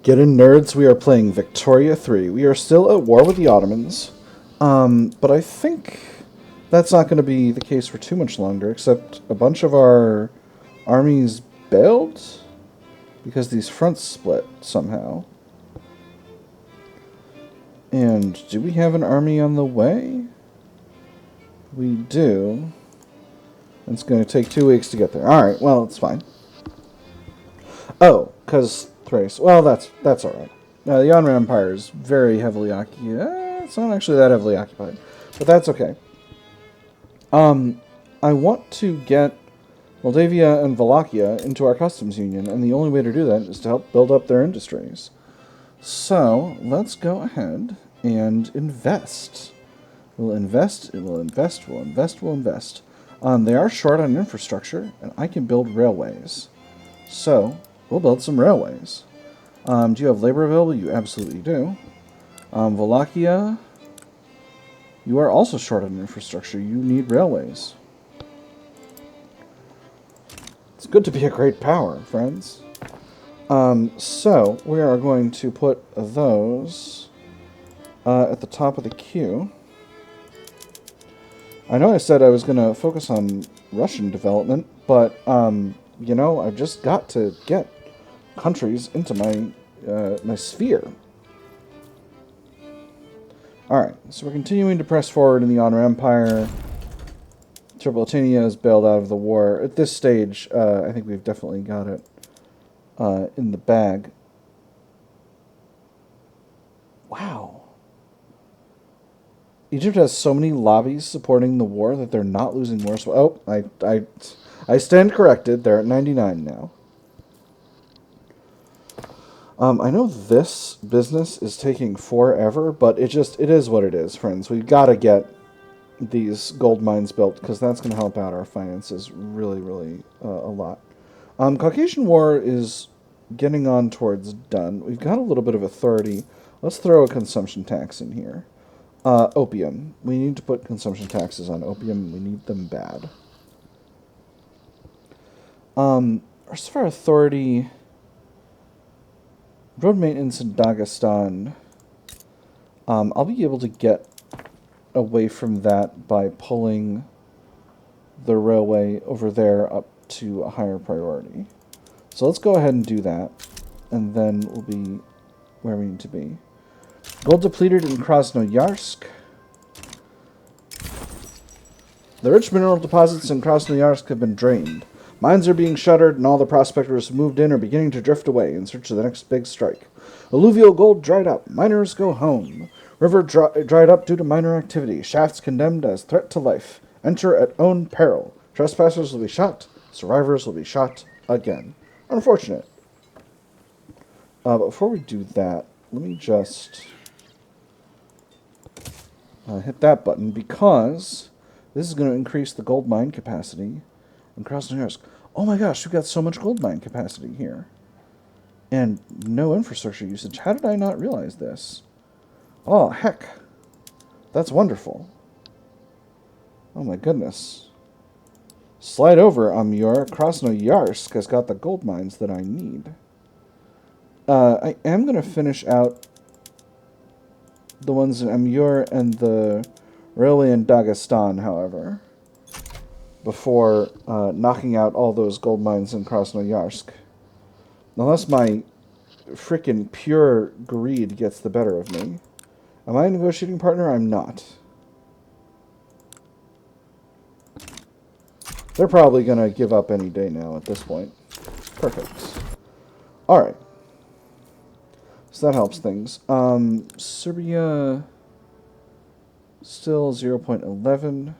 Get in, nerds. We are playing Victoria 3. We are still at war with the Ottomans. But I think that's not going to be the case for too much longer, except a bunch of our armies bailed because these fronts split somehow. And do we have an army on the way? We do. It's going to take 2 weeks to get there. Alright, well, it's fine. Oh, because Thrace. Well, that's alright. The Ottoman Empire is very heavily occupied. It's not actually that heavily occupied. But that's okay. I want to get Moldavia and Wallachia into our customs union, and the only way to do that is to help build up their industries. So, let's go ahead and invest. We'll invest, we'll invest, we'll invest, we'll invest. They are short on infrastructure, and I can build railways. So, we'll build some railways. Do you have labor available? You absolutely do. Wallachia, you are also short on infrastructure. You need railways. It's good to be a great power, friends. So, we are going to put those at the top of the queue. I know I said I was going to focus on Russian development, but, you know, I've just got to get countries into my sphere. Alright, so we're continuing to press forward in the Ottoman Empire. Tripolitania is bailed out of the war. At this stage, I think we've definitely got it in the bag. Wow. Egypt has so many lobbies supporting the war that they're not losing more. So, I stand corrected. They're at 99 now. I know this business is taking forever, but it is what it is, friends. We've got to get these gold mines built because that's going to help out our finances really, really a lot. Caucasian War is getting on towards done. We've got a little bit of authority. Let's throw a consumption tax in here. Opium. We need to put consumption taxes on opium. We need them bad. As far as authority, road maintenance in Dagestan, I'll be able to get away from that by pulling the railway over there up to a higher priority. So let's go ahead and do that, and then we'll be where we need to be. Gold depleted in Krasnoyarsk. The rich mineral deposits in Krasnoyarsk have been drained. Mines are being shuttered, and all the prospectors who moved in are beginning to drift away in search of the next big strike. Alluvial gold dried up. Miners go home. River dried up due to miner activity. Shafts condemned as threat to life. Enter at own peril. Trespassers will be shot. Survivors will be shot again. Unfortunate. But before we do that, let me just hit that button because this is going to increase the gold mine capacity in Krasnoyarsk. Oh my gosh, we've got so much gold mine capacity here. And no infrastructure usage. How did I not realize this? Oh, heck. That's wonderful. Oh my goodness. Slide over, Amur. Krasnoyarsk has got the gold mines that I need. I am going to finish out the ones in Amur and the railway in Dagestan, however, before knocking out all those gold mines in Krasnoyarsk. Unless my frickin' pure greed gets the better of me. Am I a negotiating partner? I'm not. They're probably going to give up any day now at this point. Perfect. Alright. So that helps things. Serbia, still 0.11.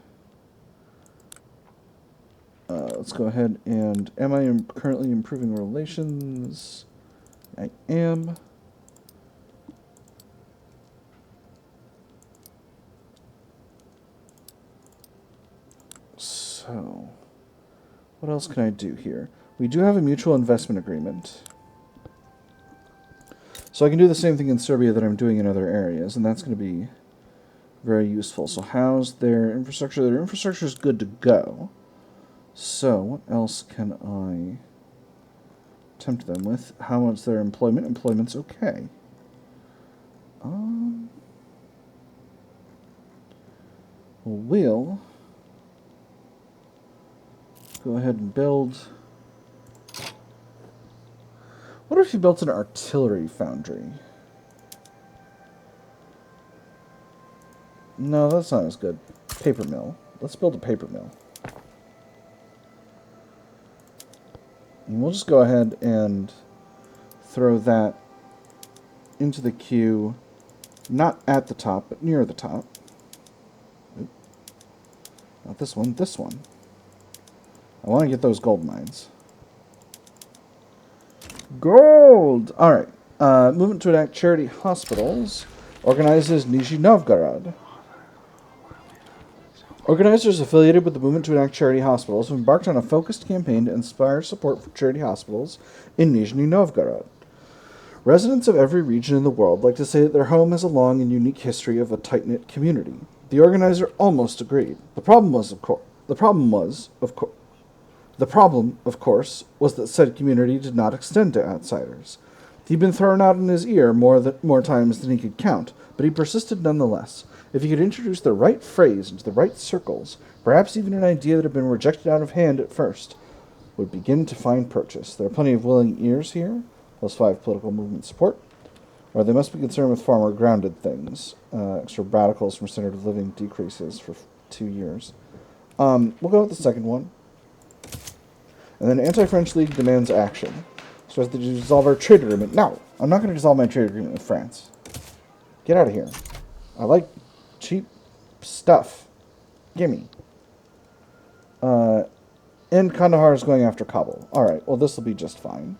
Let's go ahead and... Am I currently improving relations? I am. So, what else can I do here? We do have a mutual investment agreement. So I can do the same thing in Serbia that I'm doing in other areas, and that's going to be very useful. So how's their infrastructure? Their infrastructure is good to go. So what else can I tempt them with. How much their employment? Employment's okay. We'll go ahead and build. What if you built an artillery foundry? No, that's not as good. Paper mill. Let's build a paper mill. And we'll just go ahead and throw that into the queue, not at the top, but near the top. Oop. Not this one, this one. I want to get those gold mines. Gold! Alright. Movement to enact charity hospitals. Organizes Nizhny Novgorod. Organizers affiliated with the movement to enact charity hospitals have embarked on a focused campaign to inspire support for charity hospitals in Nizhny Novgorod. Residents of every region in the world like to say that their home has a long and unique history of a tight-knit community. The organizer almost agreed. The problem, of course, was that said community did not extend to outsiders. He'd been thrown out in his ear more times than he could count, but he persisted nonetheless. If he could introduce the right phrase into the right circles, perhaps even an idea that had been rejected out of hand at first would begin to find purchase. There are plenty of willing ears here, plus 5 political movement support, or they must be concerned with far more grounded things. Extra radicals from standard of living decreases for 2 years. We'll go with the second one. And then Anti-French League demands action. So as to dissolve our trade agreement. No, I'm not going to dissolve my trade agreement with France. Get out of here. I like cheap stuff. Gimme. And Kandahar is going after Kabul. Alright, well this will be just fine.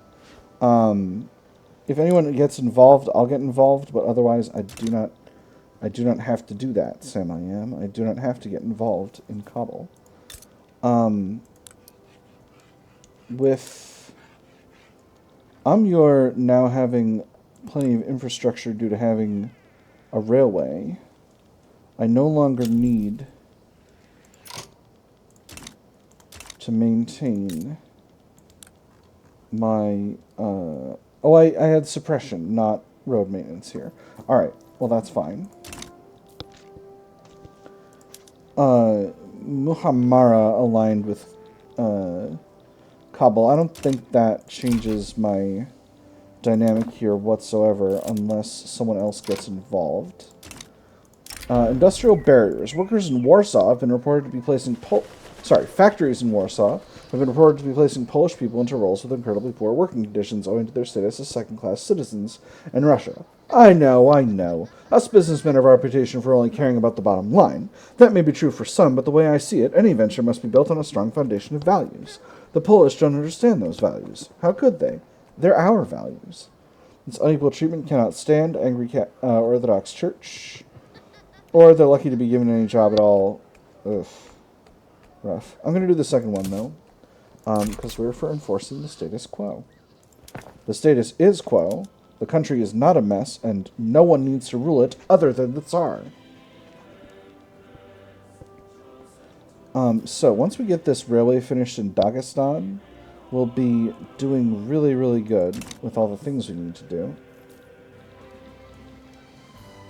If anyone gets involved, I'll get involved, but otherwise I do not have to do that, Sam I am. I do not have to get involved in Kabul. With Amur now having plenty of infrastructure due to having a railway, I no longer need to maintain my... I had suppression, not road maintenance here. Alright, well that's fine. Muhammara aligned with Kabul. I don't think that changes my dynamic here whatsoever unless someone else gets involved. Industrial barriers. Workers in Warsaw have been reported to be placing... factories in Warsaw have been reported to be placing Polish people into roles with incredibly poor working conditions owing to their status as second-class citizens in Russia. I know. Us businessmen have a reputation for only caring about the bottom line. That may be true for some, but the way I see it, any venture must be built on a strong foundation of values. The Polish don't understand those values. How could they? They're our values. This unequal treatment cannot stand. Angry Orthodox Church. Or they're lucky to be given any job at all. Ugh. Rough. I'm going to do the second one, though. Because we're for enforcing the status quo. The status is quo. The country is not a mess, and no one needs to rule it other than the Tsar. So, once we get this railway finished in Dagestan, we'll be doing really, really good with all the things we need to do.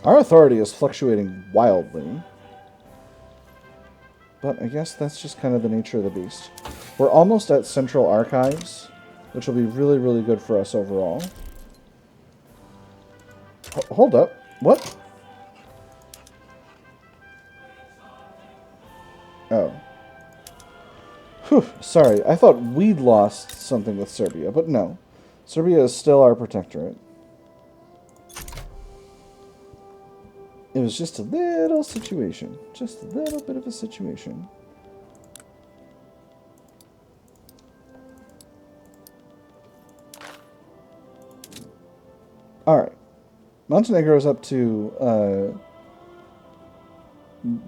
Our authority is fluctuating wildly. But I guess that's just kind of the nature of the beast. We're almost at Central Archives, which will be really, really good for us overall. Hold up. What? Oh. Whew, sorry. I thought we'd lost something with Serbia, but no. Serbia is still our protectorate. It was just a little situation. Just a little bit of a situation. Alright. Montenegro is up to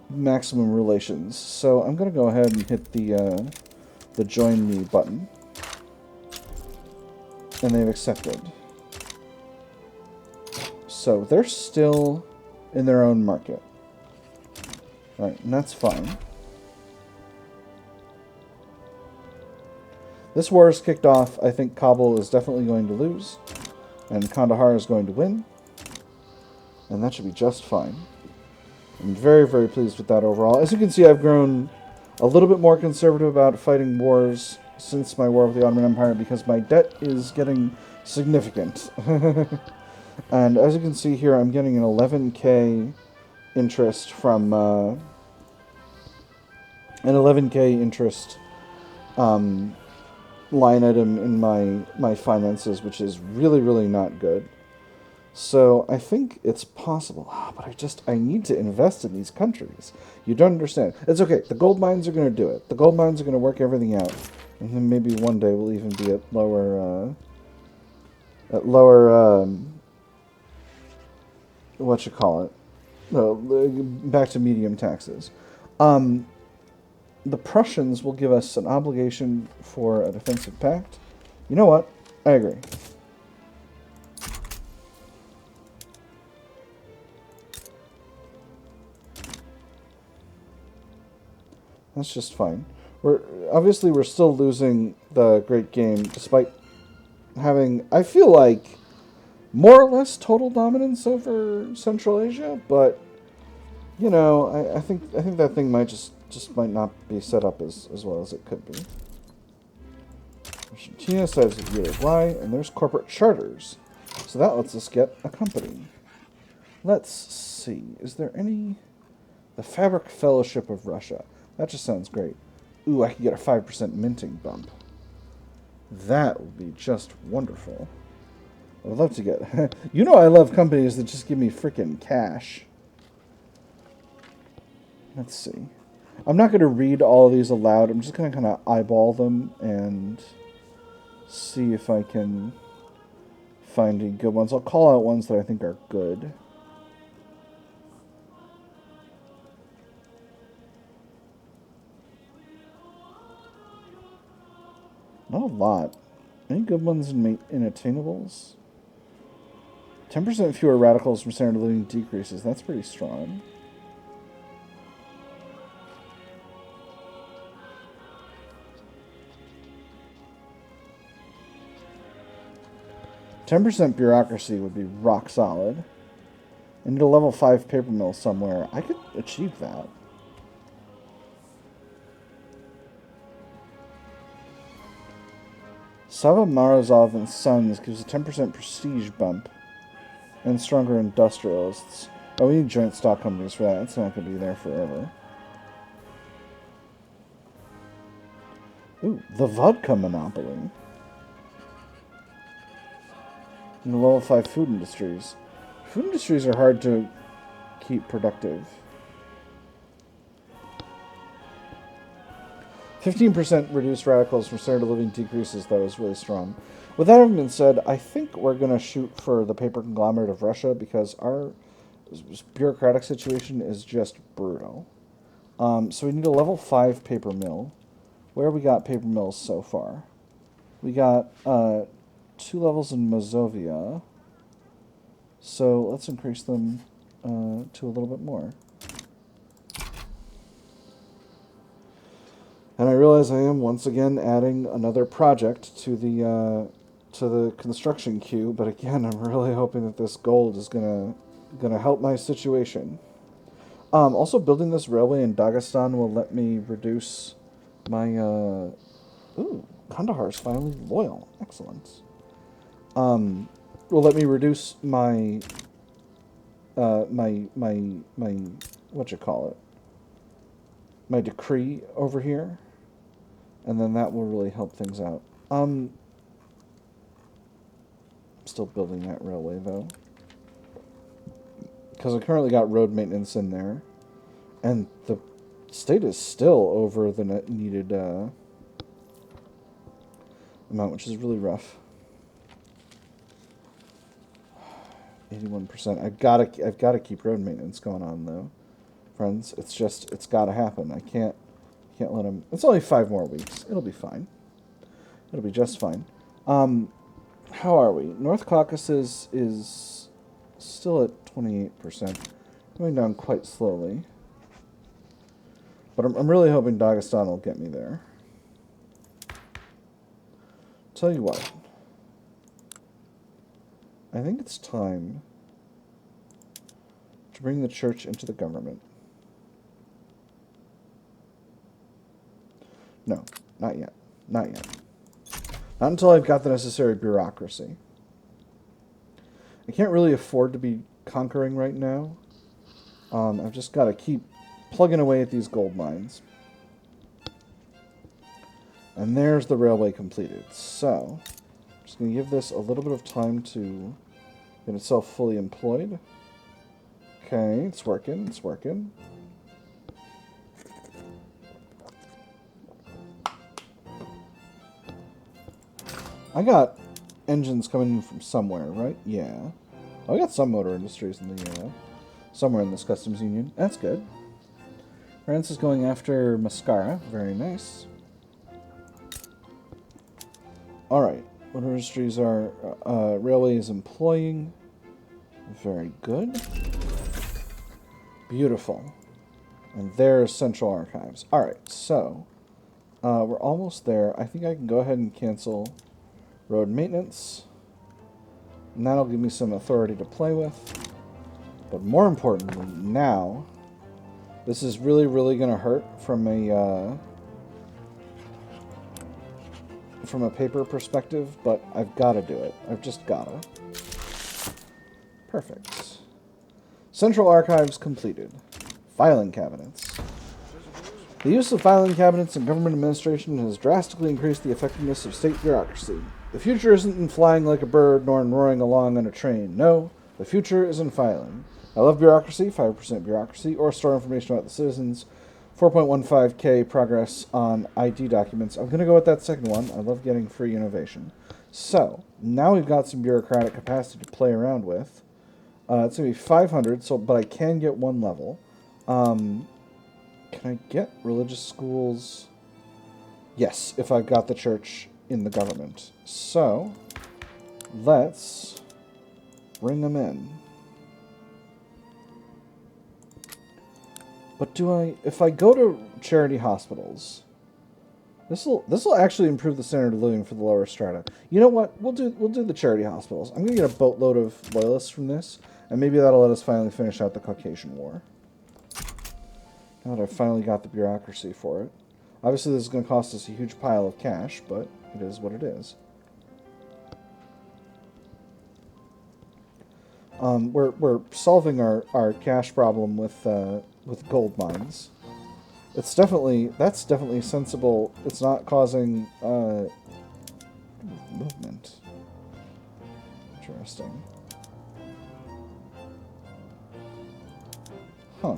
maximum relations. So I'm going to go ahead and hit the join me button. And they've accepted. So they're still in their own market. Right, and that's fine. This war is kicked off. I think Kabul is definitely going to lose, and Kandahar is going to win, and that should be just fine. I'm very, very pleased with that overall. As you can see, I've grown a little bit more conservative about fighting wars since my war with the Ottoman Empire because my debt is getting significant. And as you can see here, I'm getting an 11k interest from an 11k interest line item in my finances, which is really, really not good. So I think it's possible, but I need to invest in these countries. You don't understand. It's okay. The gold mines are going to do it. The gold mines are going to work everything out, and then maybe one day we'll even be at lower what you call it? No, back to medium taxes. The Prussians will give us an obligation for a defensive pact. You know what? I agree. That's just fine. We're still losing the great game, despite having, I feel like, more or less total dominance over Central Asia. But you know, I think that thing might just might not be set up as well as it could be. Argentina sides with Uruguay, and there's corporate charters, so that lets us get a company. Let's see, is there any? The Fabric Fellowship of Russia. That just sounds great. Ooh, I could get a 5% minting bump. That would be just wonderful. I would love to get... You know I love companies that just give me freaking cash. Let's see. I'm not going to read all of these aloud. I'm just going to kind of eyeball them and see if I can find any good ones. I'll call out ones that I think are good. Not a lot. Any good ones in attainables? 10% fewer radicals from standard of living decreases. That's pretty strong. "10% bureaucracy would be rock solid. I need a level 5 paper mill somewhere. I could achieve that. Sava Morozov and Sons gives a 10% prestige bump and stronger industrialists. Oh, we need joint stock companies for that. It's not going to be there forever. Ooh, the vodka monopoly. And the level 5 food industries. Food industries are hard to keep productive. 15% reduced radicals from standard of living decreases, though, is really strong. With that having been said, I think we're going to shoot for the paper conglomerate of Russia because our bureaucratic situation is just brutal. So we need a level 5 paper mill. Where have we got paper mills so far? We got 2 levels in Mazovia. So let's increase them to a little bit more. And I realize I am once again adding another project to the construction queue, but again, I'm really hoping that this gold is gonna help my situation. Also, building this railway in Dagestan will let me reduce my ooh, Kandahar's finally loyal. Excellent. Will let me reduce my my what you call it? My decree over here, and then that will really help things out. I'm still building that railway though, because I currently got road maintenance in there, and the state is still over the needed amount, which is really rough. 81%. I've got to keep road maintenance going on though. Friends, it's got to happen. I can't let them. It's only 5 more weeks. It'll be fine. It'll be just fine. How are we? North Caucasus is still at 28%, going down quite slowly. But I'm really hoping Dagestan will get me there. tell you what. I think it's time to bring the church into the government. No, not yet. Not yet. Not until I've got the necessary bureaucracy. I can't really afford to be conquering right now. I've just got to keep plugging away at these gold mines. And there's the railway completed. So, I'm just going to give this a little bit of time to get itself fully employed. Okay, it's working, it's working. I got engines coming in from somewhere, right? Yeah. I got some motor industries in the somewhere in this customs union. That's good. France is going after Mascara. Very nice. Alright. What industries are railways employing? Very good. Beautiful. And there's Central Archives. Alright, so we're almost there. I think I can go ahead and cancel road maintenance. And that'll give me some authority to play with. But more importantly, now, this is really, really going to hurt from a paper perspective, but I've got to do it. I've just got to. Perfect. Central Archives completed. Filing cabinets. The use of filing cabinets in government administration has drastically increased the effectiveness of state bureaucracy. The future isn't in flying like a bird, nor in roaring along on a train. No, the future is in filing. I love bureaucracy, 5% bureaucracy, or store information about the citizens. 4.15k progress on ID documents. I'm going to go with that second one. I love getting free innovation. So, now we've got some bureaucratic capacity to play around with. It's going to be 500, but I can get one level. Can I get religious schools? Yes, if I've got the church in the government. So, let's bring them in. But if I go to charity hospitals, this will actually improve the standard of living for the lower strata. You know what? We'll do the charity hospitals. I'm gonna get a boatload of loyalists from this, and maybe that'll let us finally finish out the Caucasian War. Now that I've finally got the bureaucracy for it. Obviously, this is going to cost us a huge pile of cash, but it is what it is. We're solving our cash problem with gold mines. That's definitely sensible. It's not causing movement. Interesting. Huh.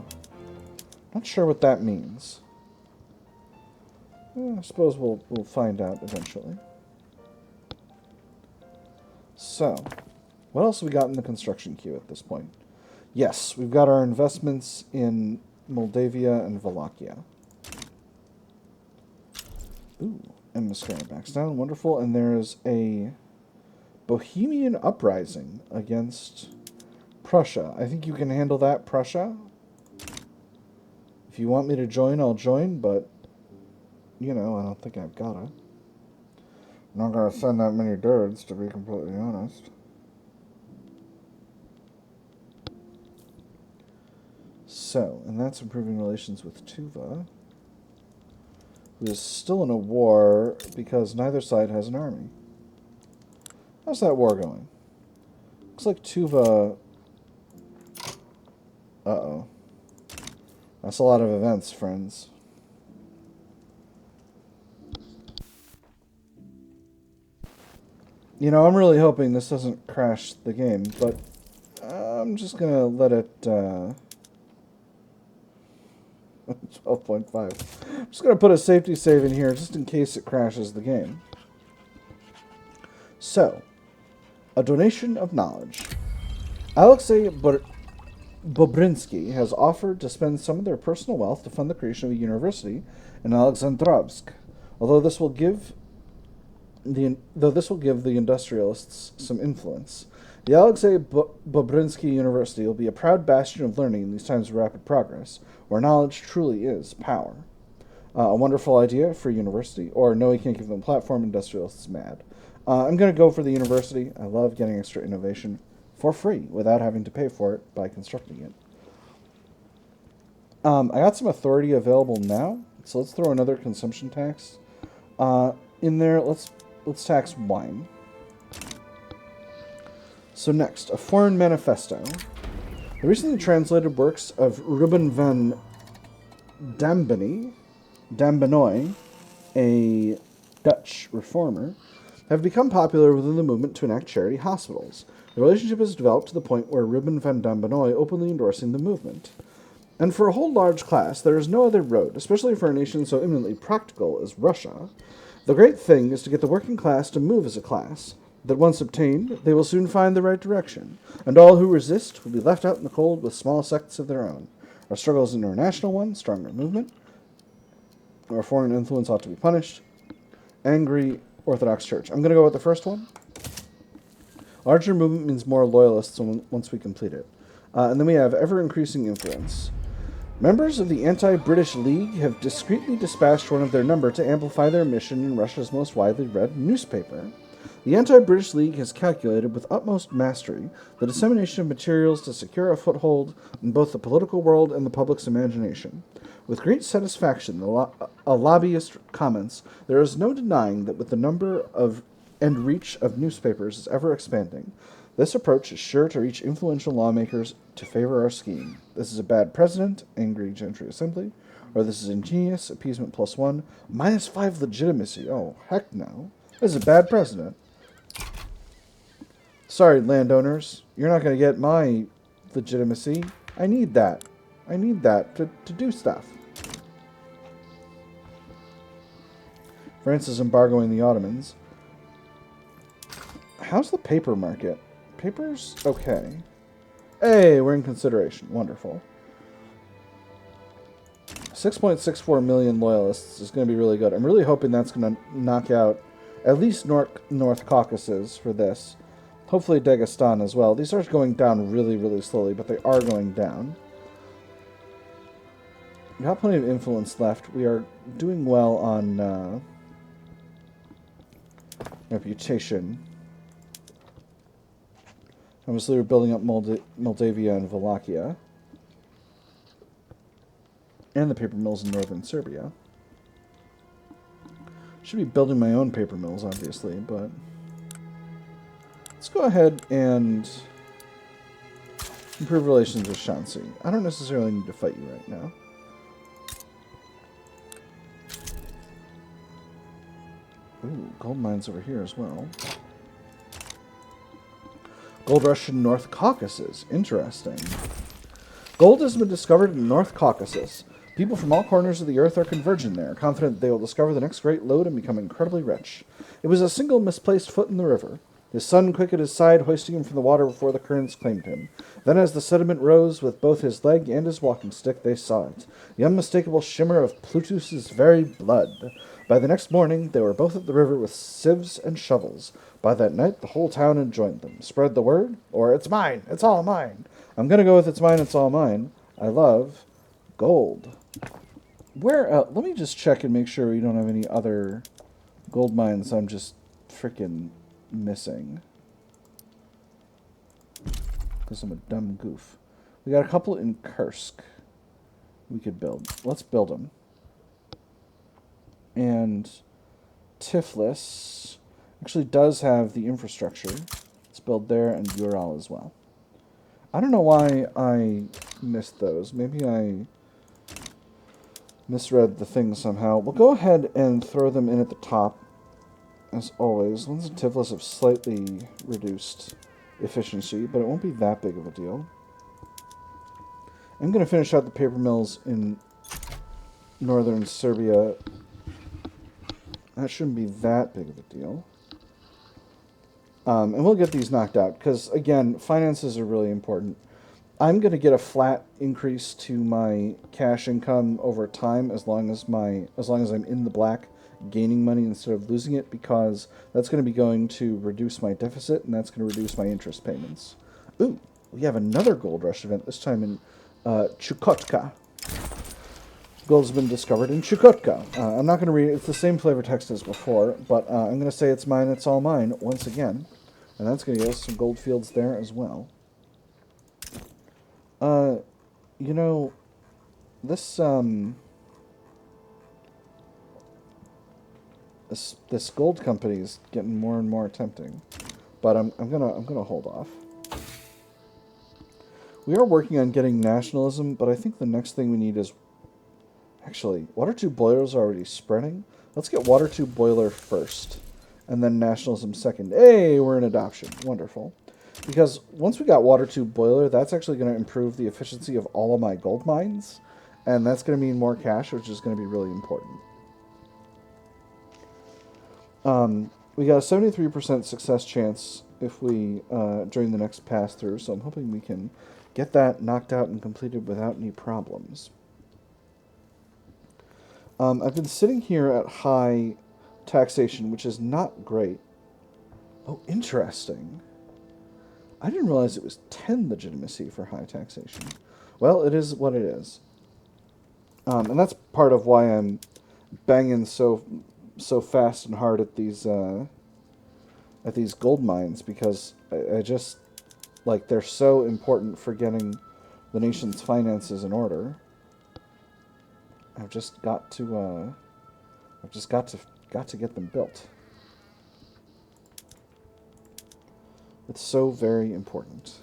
Not sure what that means. I suppose we'll find out eventually. So, what else have we got in the construction queue at this point? Yes, we've got our investments in Moldavia and Wallachia. Ooh, and Mascara backs down. Wonderful. And there's a Bohemian uprising against Prussia. I think you can handle that, Prussia. If you want me to join, I'll join, but, you know, I don't think I've got it. I'm not going to send that many dirts, to be completely honest. So, and that's improving relations with Tuva, who is still in a war because neither side has an army. How's that war going? Looks like Tuva... Uh-oh. That's a lot of events, friends. You know, I'm really hoping this doesn't crash the game, but I'm just going to let it... 12.5. I'm just going to put a safety save in here just in case it crashes the game. So, a donation of knowledge. Alexei Bobrinsky has offered to spend some of their personal wealth to fund the creation of a university in Alexandrovsk. Although this will give the industrialists some influence. The Alexei Bobrinsky University will be a proud bastion of learning in these times of rapid progress, where knowledge truly is power. A wonderful idea for a university, or no, he can't give them a platform, industrialists mad. I'm going to go for the university. I love getting extra innovation for free without having to pay for it by constructing it. I got some authority available now, so let's throw another consumption tax in there. Let's tax wine. So next, a foreign manifesto. The recently translated works of Ruben van Dambenoy, a Dutch reformer, have become popular within the movement to enact charity hospitals. The relationship has developed to the point where Ruben van Dambenoy openly endorsing the movement. And for a whole large class, there is no other road, especially for a nation so eminently practical as Russia. The great thing is to get the working class to move as a class, that once obtained, they will soon find the right direction, and all who resist will be left out in the cold with small sects of their own. Our struggle is an international one, stronger movement. Our foreign influence ought to be punished. Angry Orthodox Church. I'm going to go with the first one. Larger movement means more loyalists once we complete it. And then we have ever-increasing influence. Members of the Anti-British League have discreetly dispatched one of their number to amplify their mission in Russia's most widely read newspaper. The Anti-British League has calculated with utmost mastery the dissemination of materials to secure a foothold in both the political world and the public's imagination. With great satisfaction, a lobbyist comments, there is no denying that with the number of and reach of newspapers is ever expanding, this approach is sure to reach influential lawmakers to favor our scheme. This is a bad president, angry gentry assembly, or this is ingenious, appeasement +1, -5 legitimacy. Oh, heck no. This is a bad president. Sorry, landowners, you're not going to get my legitimacy. I need that. I need that to do stuff. France is embargoing the Ottomans. How's the paper market? Paper's okay. Hey, we're in consideration. Wonderful. 6.64 million loyalists is going to be really good. I'm really hoping that's going to knock out at least North Caucasus for this. Hopefully Dagestan as well. These are going down really, really slowly, but they are going down. We have plenty of influence left. We are doing well on reputation. Obviously, we're building up Moldavia and Wallachia. And the paper mills in northern Serbia. Should be building my own paper mills, obviously, but let's go ahead and improve relations with Shanxi. I don't necessarily need to fight you right now. Ooh, gold mines over here as well. Gold rush in North Caucasus. Interesting. Gold has been discovered in North Caucasus. People from all corners of the earth are converging there, confident they will discover the next great lode and become incredibly rich. It was a single misplaced foot in the river. His son quick at his side, hoisting him from the water before the currents claimed him. Then as the sediment rose with both his leg and his walking stick, they saw it, the unmistakable shimmer of Plutus's very blood. By the next morning, they were both at the river with sieves and shovels. By that night, the whole town had joined them. Spread the word, or it's mine, it's all mine. I'm going to go with it's mine, it's all mine. I love gold. Where let me just check and make sure we don't have any other gold mines I'm just freaking missing. Because I'm a dumb goof. We got a couple in Kursk we could build. Let's build them. And Tiflis actually does have the infrastructure. Let's build there, and Ural as well. I don't know why I missed those. Maybe I misread the thing somehow. We'll go ahead and throw them in at the top, as always. One's and Tiflis have slightly reduced efficiency, but it won't be that big of a deal. I'm going to finish out the paper mills in northern Serbia. That shouldn't be that big of a deal. And we'll get these knocked out, because, again, finances are really important. I'm going to get a flat increase to my cash income over time as long as I'm in the black, gaining money instead of losing it, because that's going to be going to reduce my deficit, and that's going to reduce my interest payments. Ooh, we have another gold rush event, this time in Chukotka. Gold's been discovered in Chukotka. I'm not going to read it. It's the same flavor text as before, but I'm going to say it's mine, it's all mine once again. And that's going to give us some gold fields there as well. You know, this this gold company is getting more and more tempting, but I'm gonna hold off. We are working on getting nationalism, but I think the next thing we need is actually water tube boilers are already spreading. Let's get water tube boiler first, and then nationalism second. Hey, we're in adoption. Wonderful. Because once we got water tube boiler, that's actually going to improve the efficiency of all of my gold mines, and that's going to mean more cash, which is going to be really important. We got a 73% success chance if we during the next pass through, so I'm hoping we can get that knocked out and completed without any problems. I've been sitting here at high taxation, which is not great. Oh, interesting. I didn't realize it was 10 legitimacy for high taxation. Well, it is what it is. And that's part of why I'm banging so fast and hard at these gold mines, because I just, like, they're so important for getting the nation's finances in order. I've just got to get them built. It's so very important.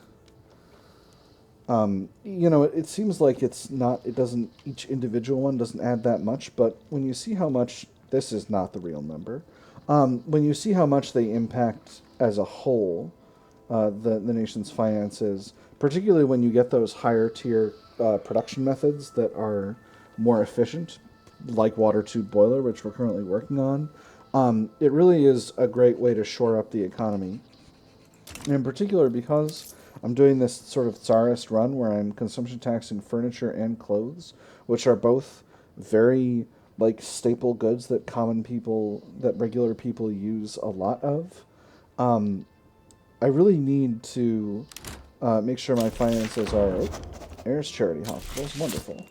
You know, it seems like each individual one doesn't add that much, but when you see how much, this is not the real number, when you see how much they impact as a whole, the nation's finances, particularly when you get those higher tier production methods that are more efficient, like water tube boiler, which we're currently working on, it really is a great way to shore up the economy. And in particular, because I'm doing this sort of tsarist run where I'm consumption taxing furniture and clothes, which are both very, like, staple goods that regular people use a lot of. I really need to make sure my finances are... Oh, there's charity hospitals. Wonderful.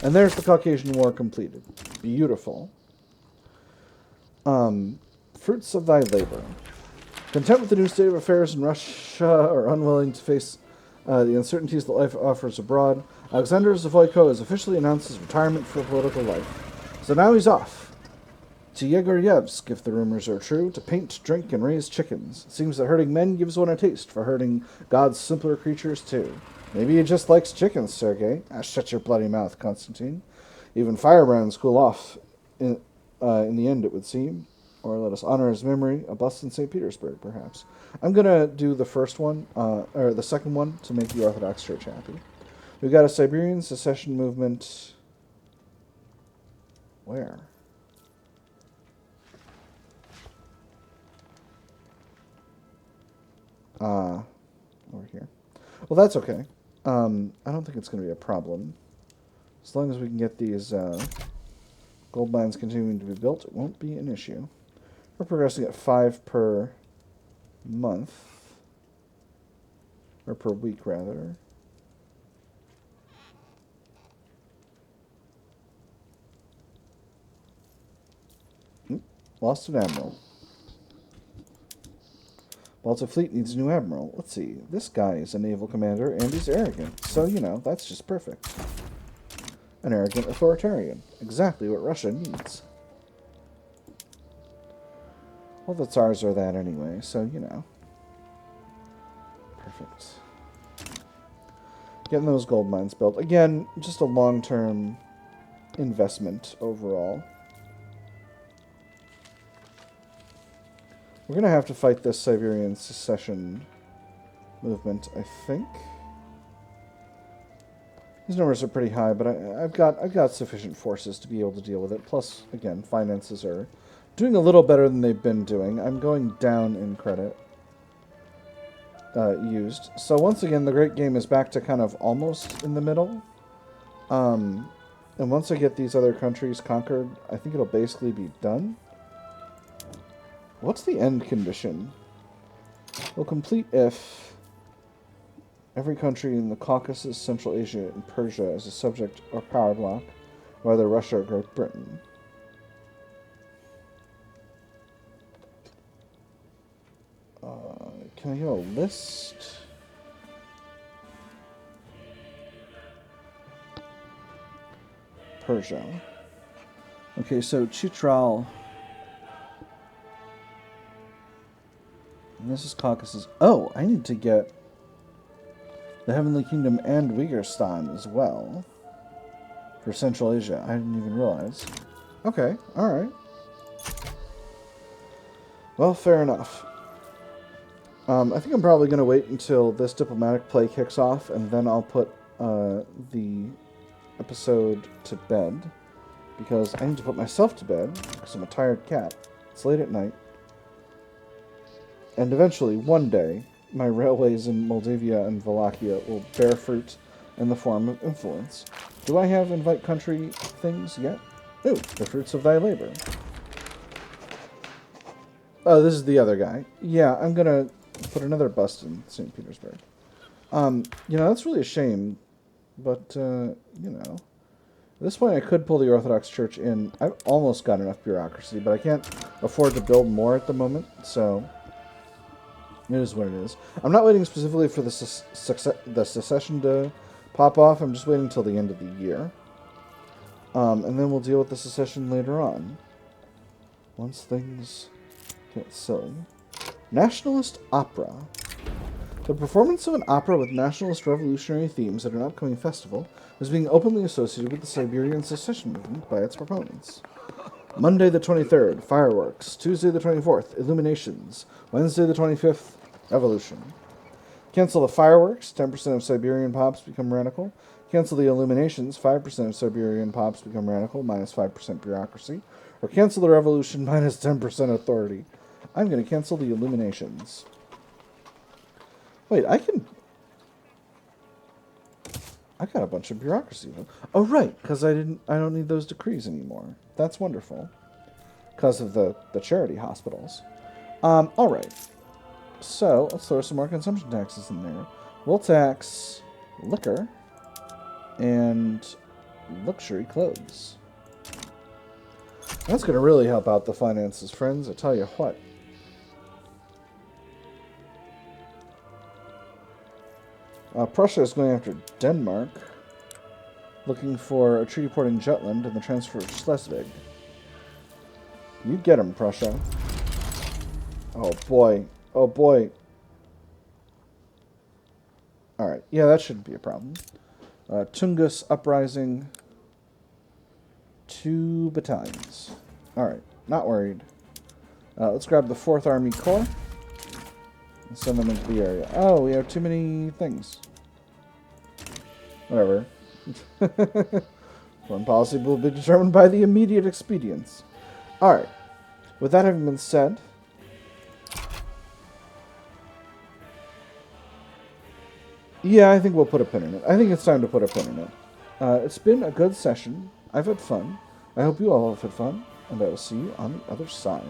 And there's the Caucasian War completed. Beautiful. Fruits of thy labor. Content with the new state of affairs in Russia, or unwilling to face the uncertainties that life offers abroad, Alexander Zavoyko has officially announced his retirement from political life. So now he's off to Yegor'yevsk, if the rumors are true, to paint, drink, and raise chickens. It seems that herding men gives one a taste for herding God's simpler creatures, too. Maybe he just likes chickens, Sergei. Ah, shut your bloody mouth, Constantine. Even firebrands cool off in the end, it would seem. Or let us honor his memory, a bust in St. Petersburg, perhaps. I'm going to do the first one, or the second one, to make the Orthodox Church happy. We've got a Siberian secession movement. Where? Over here. Well, that's okay. I don't think it's going to be a problem. As long as we can get these gold mines continuing to be built, it won't be an issue. We're progressing at 5 per month. Or per week, rather. Lost an admiral. Baltic Fleet needs a new admiral. Let's see. This guy is a naval commander, and he's arrogant. So, you know, that's just perfect. An arrogant authoritarian. Exactly what Russia needs. Well, the tsars are that anyway, so, you know. Perfect. Getting those gold mines built. Again, just a long-term investment overall. We're going to have to fight this Siberian secession movement, I think. These numbers are pretty high, but I've got sufficient forces to be able to deal with it. Plus, again, finances are doing a little better than they've been doing. I'm going down in credit used. So once again, the great game is back to kind of almost in the middle. And once I get these other countries conquered, I think it'll basically be done. What's the end condition? We'll complete if every country in the Caucasus, Central Asia, and Persia as a subject or power bloc, whether Russia or Great Britain. Can I get a list? Persia. Okay, so Chitral. And this is Caucasus. Oh, I need to get the Heavenly Kingdom and Uyghurstan as well. For Central Asia. I didn't even realize. Okay, alright. Well, fair enough. I think I'm probably going to wait until this diplomatic play kicks off, and then I'll put the episode to bed, because I need to put myself to bed, because I'm a tired cat. It's late at night. And eventually, one day, my railways in Moldavia and Wallachia will bear fruit in the form of influence. Do I have invite country things yet? Ooh, the fruits of thy labor. Oh, this is the other guy. Yeah, I'm going to put another bust in St. Petersburg. That's really a shame. But, you know. At this point, I could pull the Orthodox Church in. I've almost got enough bureaucracy, but I can't afford to build more at the moment. So, it is what it is. I'm not waiting specifically for the secession to pop off. I'm just waiting until the end of the year. And then we'll deal with the secession later on. Once things get silly. Nationalist opera. The performance of an opera with nationalist revolutionary themes at an upcoming festival is being openly associated with the Siberian secession movement by its proponents. Monday the 23rd, fireworks. Tuesday the 24th, illuminations. Wednesday the 25th, revolution. Cancel the fireworks, 10% of Siberian pops become radical. Cancel the illuminations, 5% of Siberian pops become radical, minus 5% bureaucracy. Or cancel the revolution, minus 10% authority. I'm going to cancel the illuminations. Wait, I got a bunch of bureaucracy. Oh, right, because I don't need those decrees anymore. That's wonderful. Because of the charity hospitals. All right. So, let's throw some more consumption taxes in there. We'll tax liquor and luxury clothes. That's going to really help out the finances, friends. I tell you what. Prussia is going after Denmark, looking for a treaty port in Jutland and the transfer of Schleswig. You get him, Prussia. Oh, boy. Oh, boy. Alright, yeah, that shouldn't be a problem. Tungus uprising. 2 battalions. Alright, not worried. Let's grab the 4th Army Corps. And send them into the area. Oh, we have too many things. Whatever. Foreign policy will be determined by the immediate expedients. Alright. With that having been said, yeah, I think we'll put a pin in it. I think it's time to put a pin in it. It's been a good session. I've had fun. I hope you all have had fun. And I will see you on the other side.